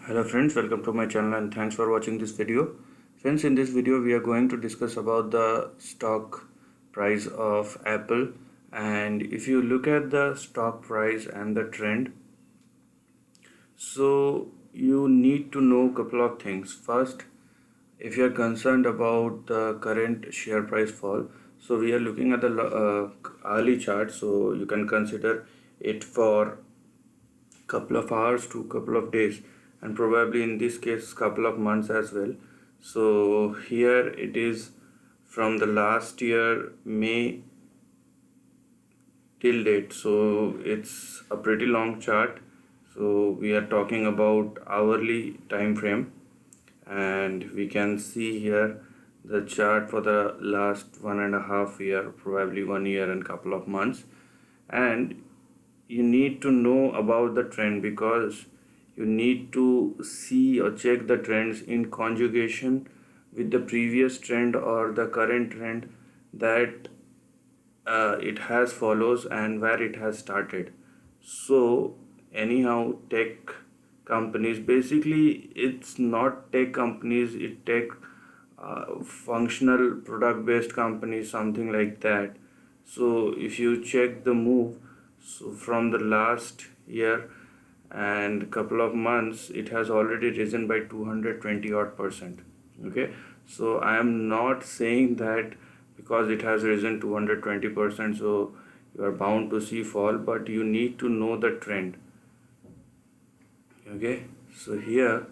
Hello friends, welcome to my channel and thanks for watching this video. Friends, in this video we are going to discuss about the stock price of Apple, and if you look at the stock price and the trend, so you need to know a couple of things. First, if you are concerned about the current share price fall, so we are looking at the hourly chart, so you can consider it for couple of hours to couple of days, and probably in this case couple of months as well. So here it is from the last year May till date, so it's a pretty long chart. So we are talking about hourly time frame, and we can see here the chart for the last 1.5 year, probably 1 year and couple of months. And you need to know about the trend because you need to see or check the trends in conjugation with the previous trend or the current trend that it has follows and where it has started. So anyhow, tech companies, basically it's not tech companies, it tech functional product based companies, something like that. So if you check the move, so from the last year and couple of months, it has already risen by 220 odd percent. Okay, so I am not saying that because it has risen 220%, so you are bound to see fall, but you need to know the trend. Okay, so here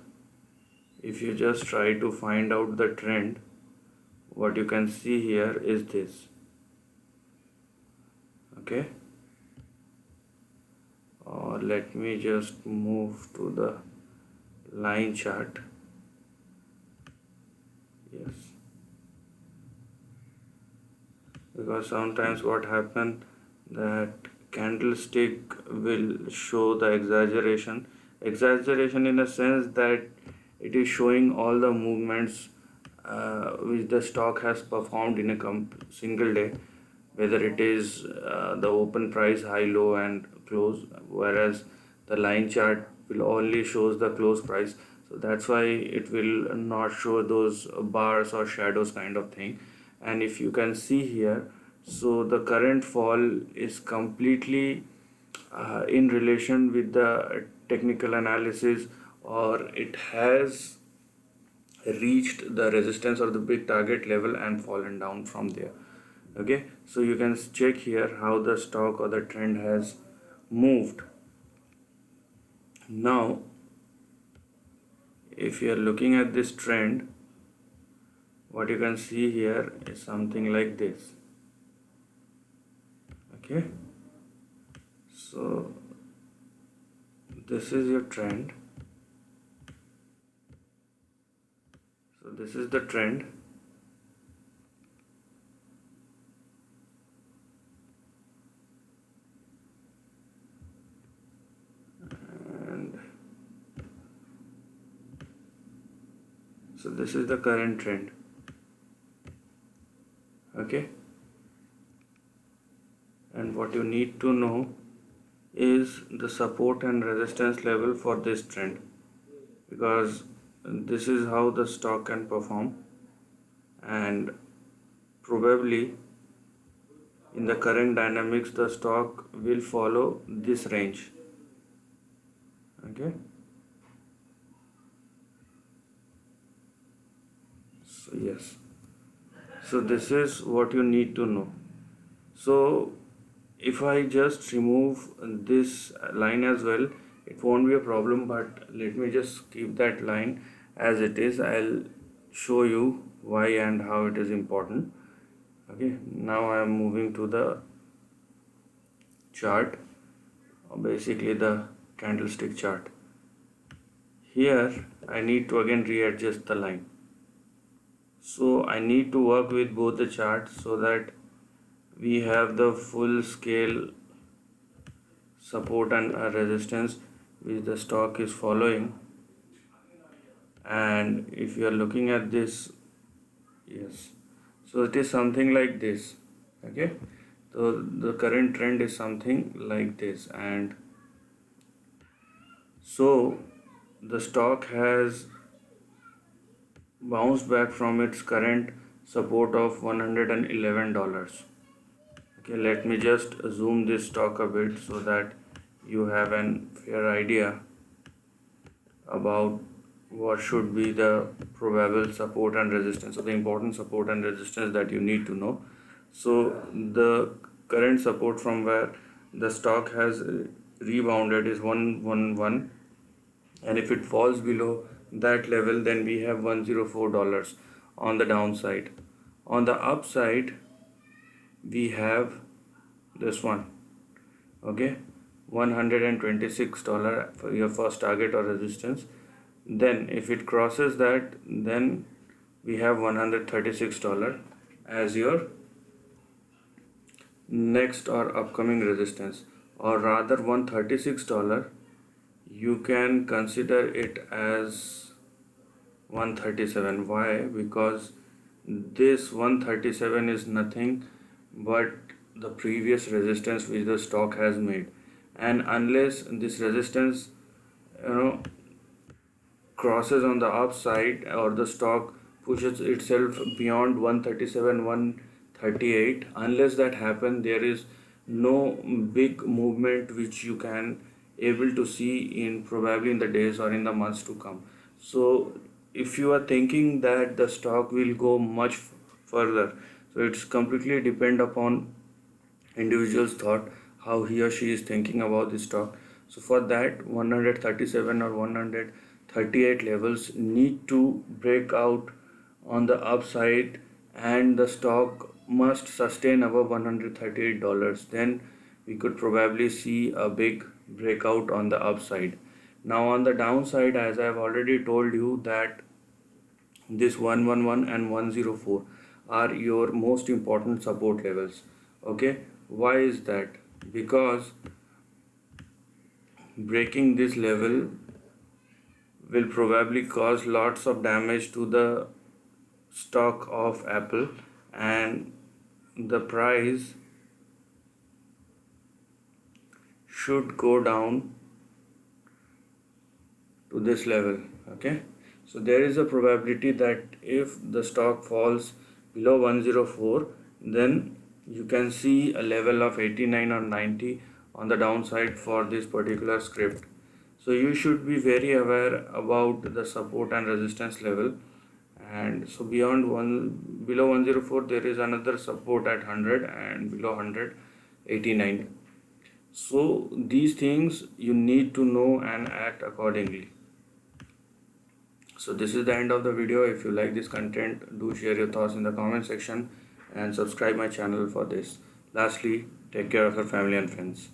if you just try to find out the trend, what you can see here is this. Okay, or let me just move to the line chart. Yes, because sometimes what happen that candlestick will show the exaggeration in a sense that it is showing all the movements which the stock has performed in a single day, whether it is the open price, high, low and close, whereas the line chart will only shows the close price. So that's why it will not show those bars or shadows kind of thing. And if you can see here, so the current fall is completely in relation with the technical analysis, or it has reached the resistance or the big target level and fallen down from there. Okay, so you can check here how the stock or the trend has moved. Now if you are looking at this trend, what you can see here is something like this. Okay, so this is your trend. So this is the trend, and so this is the current trend. Okay, and what you need to know is the support and resistance level for this trend, because this is how the stock can perform, and probably in the current dynamics the stock will follow this range. Okay, so yes, so this is what you need to know. So if I just remove this line as well, it won't be a problem, but let me just keep that line as it is. I'll show you why and how it is important. Okay, now I am moving to the chart, or basically the candlestick chart. Here I need to again readjust the line, so I need to work with both the charts so that we have the full scale support and resistance which the stock is following. And if you are looking at this, yes, so it is something like this. Okay, so the current trend is something like this, and so the stock has bounced back from its current support of $111. Okay, let me just zoom this stock a bit so that you have an fair idea about what should be the probable support and resistance, or the important support and resistance that you need to know. So the current support from where the stock has rebounded is 111, and if it falls below that level, then we have $104 on the downside. On the upside, we have this one, okay, $126 for your first target or resistance. Then if it crosses that, then we have $136 as your next or upcoming resistance, or rather $136, you can consider it as 137. Why? Because this 137 is nothing but the previous resistance which the stock has made, and unless this resistance, you know, crosses on the upside, or the stock pushes itself beyond 137, 138, unless that happens, there is no big movement which you can able to see in probably in the days or in the months to come. So if you are thinking that the stock will go much further, so it's completely depend upon individual's thought, how he or she is thinking about the stock. So for that, 137 or 138 levels need to break out on the upside, and the stock must sustain above $138. Then we could probably see a big breakout on the upside. Now on the downside, as I have already told you, that this 111 and 104 are your most important support levels. Okay, why is that? Because breaking this level will probably cause lots of damage to the stock of Apple, and the price should go down to this level. Okay, so there is a probability that if the stock falls below 104, then you can see a level of 89 or 90 on the downside for this particular script. So you should be very aware about the support and resistance level. And so beyond below 104, there is another support at 100, and below 100, 89. So these things you need to know and act accordingly. So this is the end of the video. If you like this content, do share your thoughts in the comment section and subscribe my channel for this. Lastly, take care of your family and friends.